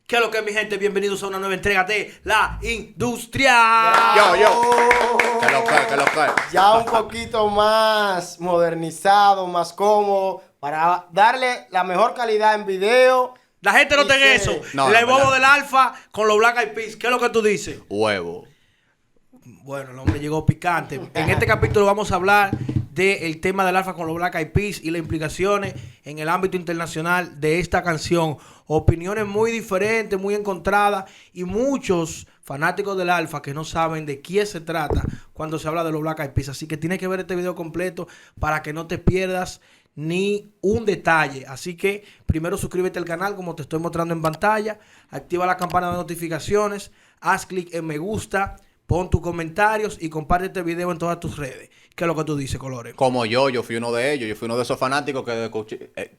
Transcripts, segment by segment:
¿Qué es lo que es, mi gente? Bienvenidos a una nueva entrega de La Industria. Que lo que. Ya un poquito más modernizado, más cómodo, para darle la mejor calidad en video. La gente no tenga eso. No, el bobo verdad. del Alfa con los Black Eyed Peas. ¿Qué es lo que tú dices? Huevo. Bueno, el hombre llegó picante. En este capítulo vamos a hablar del tema del Alfa con los Black Eyed Peas y las implicaciones en el ámbito internacional de esta canción. Opiniones muy diferentes, muy encontradas y muchos fanáticos del Alfa que no saben de quién se trata cuando se habla de los Black Eyed Peas. Así que tienes que ver este video completo para que no te pierdas ni un detalle. Así que primero suscríbete al canal como te estoy mostrando en pantalla. Activa la campana de notificaciones. Haz clic en me gusta. Pon tus comentarios y comparte este video en todas tus redes. ¿Qué es lo que tú dices, Colores? Como yo fui uno de ellos. Yo fui uno de esos fanáticos que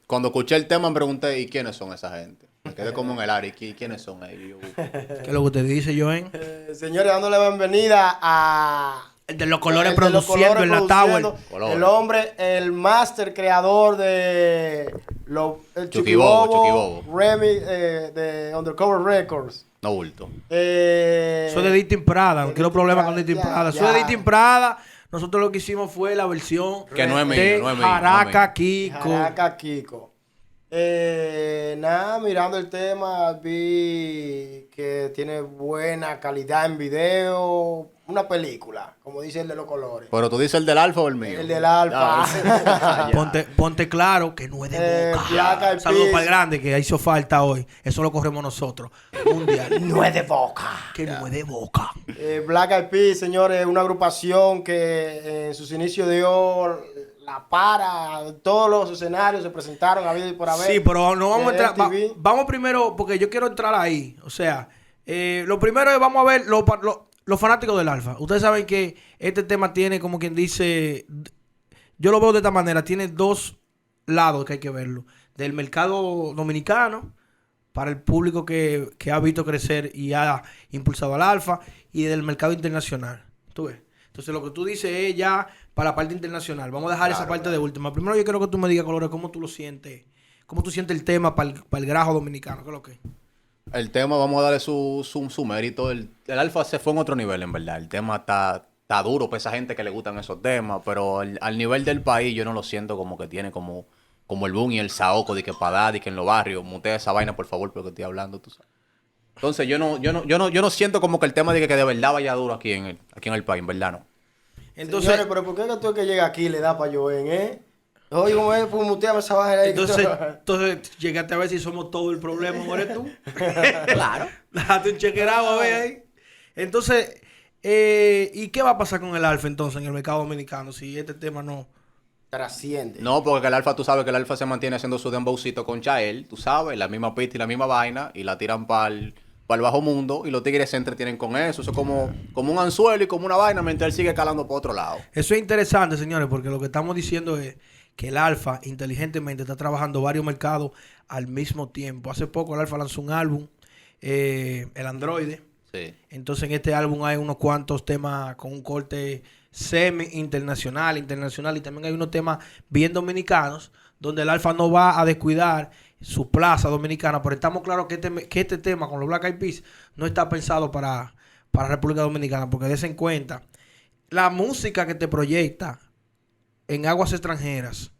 cuando escuché el tema me pregunté, ¿y quiénes son esa gente? Me quedé como en el área. ¿Y quiénes son ellos? ¿Qué es lo que usted dice, Joen? Señores, dándole la bienvenida a... El de los colores el de los produciendo colores en la Tower. Colores. El hombre, el máster creador de el Chucky Bobo, Chucky Bobo. Remy de Undercover Records. No bulto. Eso de Distin Prada, no quiero problemas con Distin Ya, Prada. Eso ya. de Distin Prada, nosotros lo que hicimos fue la versión Que no es mío, de no es mío, Jaraca no Kiko. Jaraca Kiko. Nada, mirando el tema, vi que tiene buena calidad en video. Una película, como dice el de los colores. Pero tú dices el del Alfa o el mío. El del Alfa. Ponte claro que no es de boca. Black Eyed Saludos Peas. para el grande que hizo falta hoy. Eso lo corremos nosotros. Mundial. No es de boca. Que no es de boca. Black Eyed Peas, señores, una agrupación que en sus inicios dio la para, todos los escenarios se presentaron a vida y por haber. Sí, pero no vamos a de entrar. MTV. Vamos primero, porque yo quiero entrar ahí. O sea, lo primero es vamos a ver los fanáticos del Alfa. Ustedes saben que este tema tiene, como quien dice, yo lo veo de esta manera, tiene dos lados que hay que verlo. Del mercado dominicano, para el público que ha visto crecer y ha impulsado al Alfa, y del mercado internacional. ¿Tú ves? Entonces lo que tú dices es ya para la parte internacional. Vamos a dejar esa parte de última. Primero yo quiero que tú me digas, Colores, cómo tú lo sientes. ¿Cómo tú sientes el tema para el grajo dominicano? ¿Qué es lo que es? El tema, vamos a darle su mérito. El Alfa se fue en otro nivel, en verdad. El tema está duro para esa gente que le gustan esos temas, pero al nivel del país yo no lo siento como que tiene como el boom y el saoco de que para dar, de que en los barrios, mutea esa vaina, por favor, porque estoy hablando, tú sabes. Entonces yo no siento como que el tema de que de verdad vaya duro aquí en el país, en verdad no. Entonces, Señores, pero ¿por qué que tú que llega aquí le da para Joven, Oye, ¿cómo es? Pues muteame esa vaina ahí. entonces llegaste a ver si somos todo el problema, ¿no eres tú? Claro. Date un chequerado a ver ahí. Entonces, ¿y qué va a pasar con el Alfa entonces en el mercado dominicano si este tema no... Trasciende. No, porque el Alfa, tú sabes que el Alfa se mantiene haciendo su dembowcito con Chael, tú sabes, la misma pista y la misma vaina, y la tiran para el bajo mundo, y los tigres se entretienen con eso. Eso es como un anzuelo y como una vaina, mientras él sigue calando por otro lado. Eso es interesante, señores, porque lo que estamos diciendo es que el Alfa inteligentemente está trabajando varios mercados al mismo tiempo. Hace poco el Alfa lanzó un álbum, el Androide. Sí. Entonces en este álbum hay unos cuantos temas con un corte semi-internacional, internacional, y también hay unos temas bien dominicanos, donde el Alfa no va a descuidar su plaza dominicana, pero estamos claros que este tema con los Black Eyed Peas no está pensado para República Dominicana, porque des en cuenta, la música que te proyecta en aguas extranjeras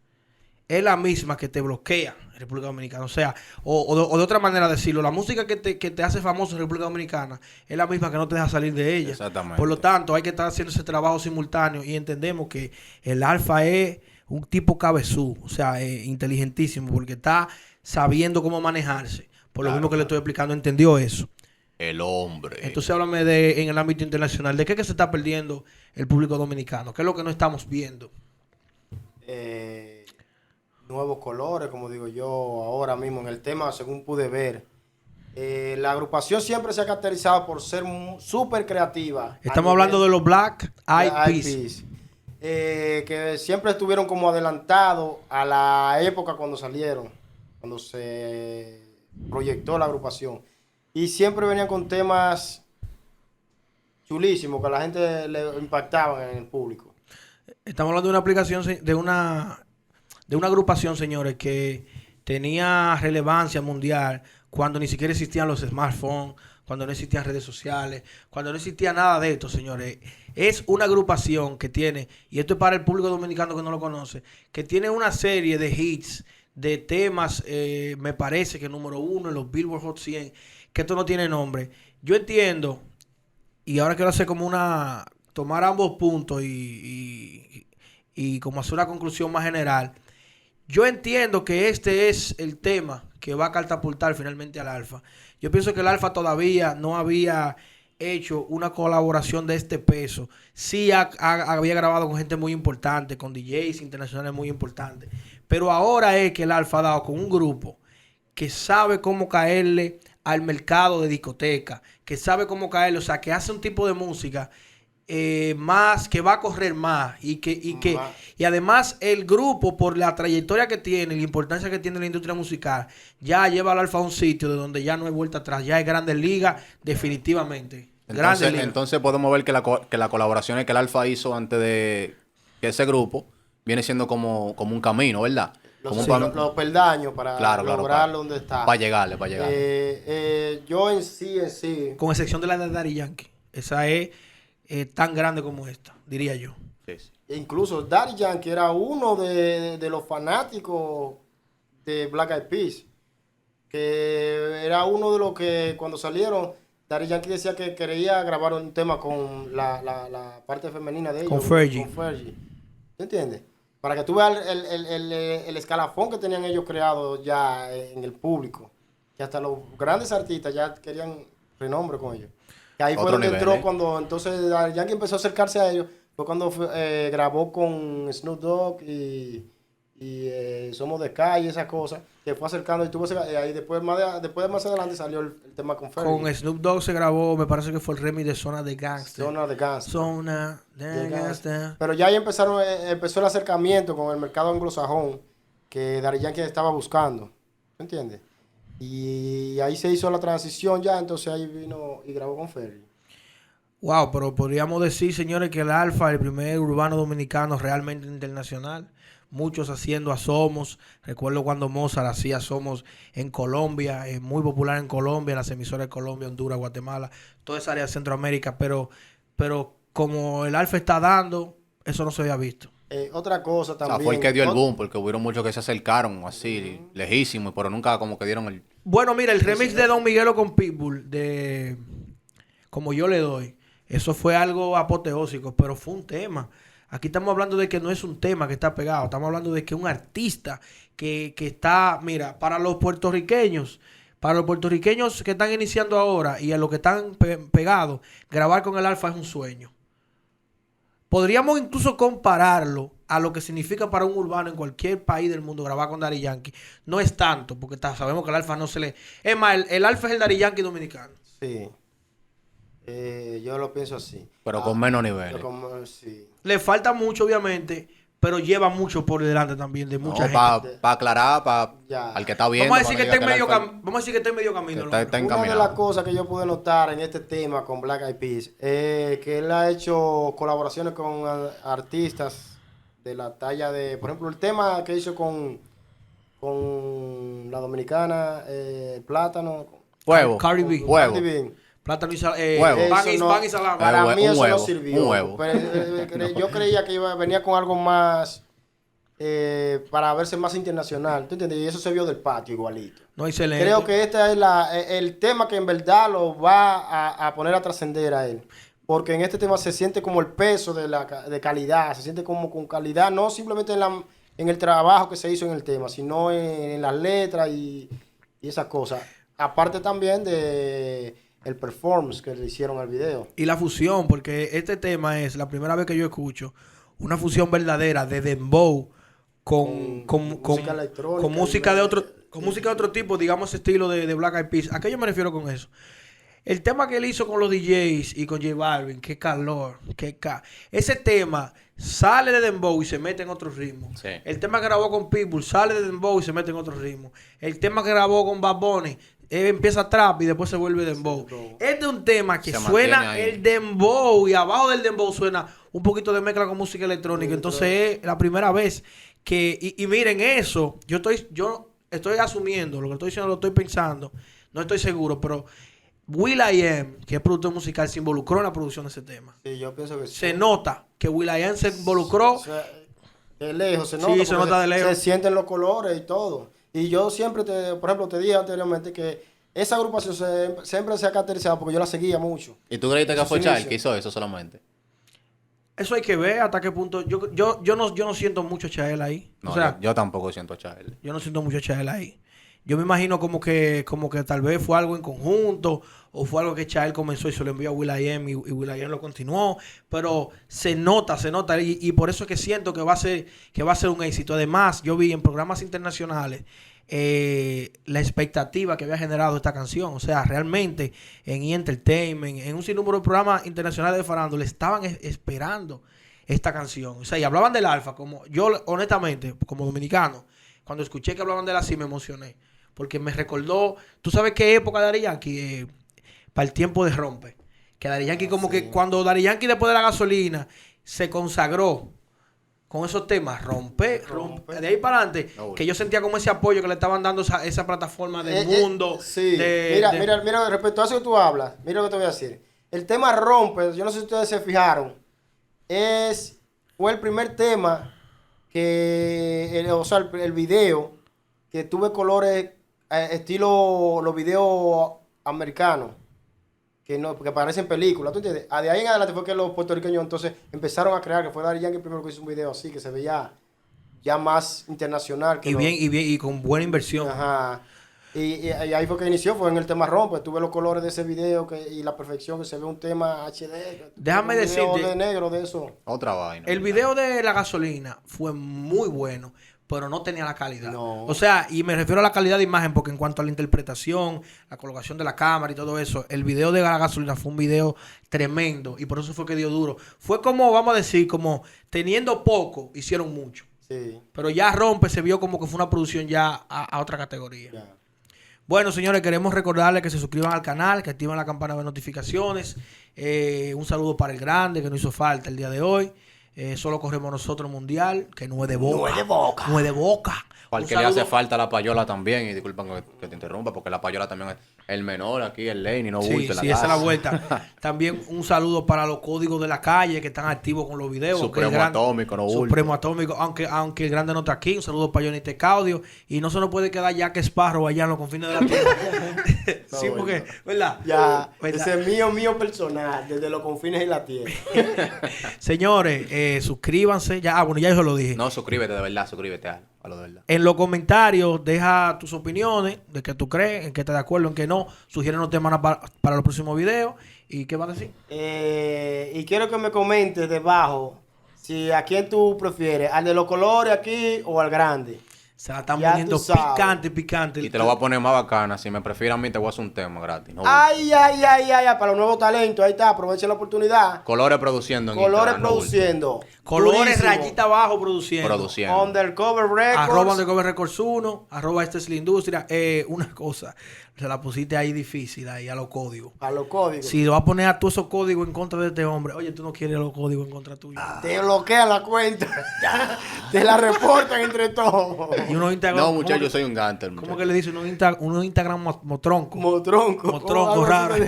es la misma que te bloquea en República Dominicana. O sea, o de otra manera decirlo, la música que te hace famoso en República Dominicana es la misma que no te deja salir de ella. Exactamente. Por lo tanto, hay que estar haciendo ese trabajo simultáneo y entendemos que el Alfa es un tipo cabezú, o sea, inteligentísimo, porque está sabiendo cómo manejarse. Por lo mismo que le estoy explicando, entendió eso. El hombre. Entonces, háblame en el ámbito internacional, ¿de qué que se está perdiendo el público dominicano? ¿Qué es lo que no estamos viendo? Nuevos colores, como digo yo ahora mismo en el tema, según pude ver. La agrupación siempre se ha caracterizado por ser súper creativa. Estamos hablando de los Black Eyed Peas. Peas. Que siempre estuvieron como adelantados a la época cuando salieron, cuando se proyectó la agrupación. Y siempre venían con temas chulísimos que a la gente le impactaban en el público. Estamos hablando de una aplicación, de una agrupación, señores, que tenía relevancia mundial cuando ni siquiera existían los smartphones, cuando no existían redes sociales, cuando no existía nada de esto, señores. Es una agrupación que tiene, y esto es para el público dominicano que no lo conoce, que tiene una serie de hits, de temas, me parece que número 1 en los Billboard Hot 100, que esto no tiene nombre. Yo entiendo, y ahora quiero hacer como tomar ambos puntos y como hacer una conclusión más general. Yo entiendo que este es el tema que va a catapultar finalmente al Alfa. Yo pienso que el Alfa todavía no había hecho una colaboración de este peso. Sí había grabado con gente muy importante, con DJs internacionales muy importantes. Pero ahora es que el Alfa ha dado con un grupo que sabe cómo caerle al mercado de discoteca, que sabe cómo caerle, o sea, que hace un tipo de música más, que va a correr más y además el grupo, por la trayectoria que tiene, la importancia que tiene en la industria musical, ya lleva al Alfa a un sitio de donde ya no hay vuelta atrás, ya es Grandes Ligas definitivamente. Entonces podemos ver que la colaboración que el Alfa hizo antes de que ese grupo viene siendo como un camino, ¿verdad? Los peldaños para lograr donde está. Para llegarle. Yo en sí. Con excepción de la de Daddy Yankee. Esa es tan grande como esta, diría yo. Sí. Incluso Daddy Yankee era uno de los fanáticos de Black Eyed Peas. Que era uno de los que cuando salieron, Daddy Yankee decía que quería grabar un tema con la parte femenina de ellos. Con Fergie. ¿Te entiendes? Para que tú veas el escalafón que tenían ellos creado ya en el público. Que hasta los grandes artistas ya querían renombre con ellos. Que ahí fue donde entró cuando entonces Yankee empezó a acercarse a ellos. Fue cuando grabó con Snoop Dogg y Somos de Calle, esas cosas. Que fue acercando y tuvo ahí después más adelante salió el tema con Fergie. Con Snoop Dogg se grabó, me parece que fue el remix de Zona de Gangster. Zona de Gangster. Pero ya ahí empezó el acercamiento con el mercado anglosajón que Daddy Yankee estaba buscando. ¿Me entiendes? Y ahí se hizo la transición ya, entonces ahí vino y grabó con Fergie. Wow, pero podríamos decir, señores, que el Alfa, el primer urbano dominicano realmente internacional. Muchos haciendo Asomos. Recuerdo cuando Mozart hacía Asomos en Colombia, muy popular en Colombia, en las emisoras de Colombia, Honduras, Guatemala, toda esa área de Centroamérica, pero como el Alfa está dando, eso no se había visto. Otra cosa también. O sea, fue el que dio el boom, porque hubieron muchos que se acercaron así, lejísimos, pero nunca como que dieron el... Bueno, mira, el remix de Don Miguelo con Pitbull, de Como Yo Le Doy, eso fue algo apoteósico, pero fue un tema. Aquí estamos hablando de que no es un tema que está pegado, estamos hablando de que un artista que está, mira, para los puertorriqueños que están iniciando ahora y a los que están pegados, grabar con el Alfa es un sueño. Podríamos incluso compararlo a lo que significa para un urbano en cualquier país del mundo grabar con Daddy Yankee. No es tanto, porque sabemos que el Alfa no se le... Es más, el Alfa es el Daddy Yankee dominicano. Sí. Yo lo pienso así. Pero con menos niveles. Sí. Le falta mucho, obviamente, pero lleva mucho por delante también de mucha gente. Para aclarar, al que está viendo. Vamos a decir que está en medio camino. Está una de las cosas que yo pude notar en este tema con Black Eyed Peas, que él ha hecho colaboraciones con artistas de la talla de, por ejemplo, el tema que hizo con la dominicana Plátano. Huevo. Cardi B. Huevo. Plátano y pan y salami. Para mí eso no sirvió. Un huevo. Yo creía que venía con algo más para verse más internacional. ¿Tú entiendes? Y eso se vio del patio igualito. No, excelente. Creo que este es el tema que en verdad lo va a poner a trascender a él. Porque en este tema se siente como el peso de calidad. Se siente como con calidad, no simplemente en el trabajo que se hizo en el tema, sino en las letras y esas cosas. Aparte también de el performance que le hicieron al video. Y la fusión, porque este tema es la primera vez que yo escucho una fusión verdadera de dembow con música electrónica, con música de otro tipo, digamos estilo de Black Eyed Peas. ¿A qué yo me refiero con eso? El tema que él hizo con los DJs y con J Balvin, qué calor, ese tema sale de dembow y se mete en otro ritmo. Sí. El tema que grabó con Pitbull sale de dembow y se mete en otro ritmo. El tema que grabó con Bad Bunny empieza trap y después se vuelve dembow. Este es un tema que suena el dembow y abajo del dembow suena un poquito de mezcla con música electrónica. Entonces es la primera vez que... Y miren eso, yo estoy asumiendo, lo que estoy diciendo lo estoy pensando. No estoy seguro, pero will.i.am, que es productor musical, se involucró en la producción de ese tema. Sí, yo pienso que sí. Se nota que will.i.am se involucró. O sea, de lejos se Sí, nota. se porque nota de lejos. Se sienten los colores y todo. Y yo siempre, por ejemplo, te dije anteriormente que esa agrupación siempre se ha caracterizado porque yo la seguía mucho. ¿Y tú creíste que Sus fue Charles inicios. que hizo eso solamente? Eso hay que ver hasta qué punto. Yo no siento mucho a Chael ahí. No, o sea, yo tampoco siento a Charles. yo no siento mucho a Chael ahí. Yo me imagino como que tal vez fue algo en conjunto o fue algo que Chael comenzó y se lo envió a will.i.am y will.i.am lo continuó. Pero se nota y por eso es que siento que va a ser un éxito. Además, yo vi en programas internacionales la expectativa que había generado esta canción. O sea, realmente en E! Entertainment, en un sinnúmero de programas internacionales de farándula, estaban esperando esta canción. O sea, y hablaban del Alfa. Como yo, honestamente, como dominicano, cuando escuché que hablaban de él así, me emocioné. Porque me recordó, ¿tú sabes qué época de Daddy Yankee? Para el tiempo de Rompe. Que Daddy Yankee que cuando Daddy Yankee después de La Gasolina se consagró con esos temas, rompe. De ahí para adelante, que yo sentía como ese apoyo que le estaban dando esa plataforma del mundo. Sí, mira, respecto a eso que tú hablas, mira lo que te voy a decir. El tema Rompe, yo no sé si ustedes se fijaron, fue el primer tema el video que tuve colores estilo los videos americanos. Que parecen películas, ¿tú entiendes? De ahí en adelante fue que los puertorriqueños entonces empezaron a crear, que fue Daddy Yankee el primero que hizo un video así, que se veía ya más internacional. Y con buena inversión. Ajá. Y ahí fue que inició, fue en el tema Rompe. Tuve los colores de ese video y la perfección, que se ve un tema HD. Déjame decirte, de negro de eso. Otra vaina. El video de La Gasolina fue muy bueno, pero no tenía la calidad. No. O sea, y me refiero a la calidad de imagen, porque en cuanto a la interpretación, la colocación de la cámara y todo eso, el video de La Gasolina fue un video tremendo y por eso fue que dio duro. Fue como, vamos a decir, como teniendo poco, hicieron mucho. Sí. Pero ya Rompe se vio como que fue una producción ya a otra categoría. Ya. Bueno, señores, queremos recordarles que se suscriban al canal, que activen la campana de notificaciones. Un saludo para el grande, que no hizo falta el día de hoy. Solo corremos nosotros mundial, que no es de boca. No es de boca. No es de boca. Para el que le hace falta la payola también, y disculpen que te interrumpa, porque la payola también es el menor aquí, el lane, y no Sí, bulte la esa es la casa. vuelta. También un saludo para los códigos de la calle que están activos con los videos. Supremo Atómico, no bulte. Supremo Atómico, aunque el grande no está aquí. Un saludo para Johnny Tecaudio. Y no se nos puede quedar Jack Sparrow allá en los confines de la tierra. Sí, bueno. porque, ¿verdad? Ya, ¿Verdad? ese es mío personal, desde los confines de la tierra. Señores, suscríbanse. Ya, bueno, ya yo lo dije. No, suscríbete de verdad, suscríbete a lo de verdad. En los comentarios, deja tus opiniones de qué tú crees, en qué estás de acuerdo, en qué no. Sugiérenos temas para los próximos videos. ¿Y qué vas a decir? Y quiero que me comentes debajo si a quién tú prefieres, al de los colores aquí o al grande. Se la están Ya poniendo tú sabes. picante. Y te lo voy a poner más bacana. Si me prefieres a mí, te voy a hacer un tema gratis. No Ay, para los nuevos talentos, ahí está, aprovechen la oportunidad. Colores produciendo en Colores Instagram, no bulte. produciendo. Colores, Durísimo. rayita abajo, produciendo. Produciendo. Undercover Records. @ Undercover Records 1, @ Esta es la industria. Una cosa, se la pusiste ahí difícil, ahí a los códigos. A los códigos. Si lo vas a poner a todos esos códigos en contra de este hombre, oye, tú no quieres los códigos en contra tuyo. Te bloquean la cuenta. Te la reportan entre todos. Y unos Instagram, No, muchachos, yo soy un gánster, ¿cómo muchacho. que le dice? Unos Instagram motronco. Motronco. Motronco Algo raro. así.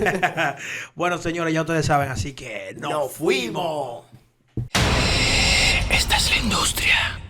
Bueno, señores, ya ustedes saben, así que Nos fuimos. Esta es la industria.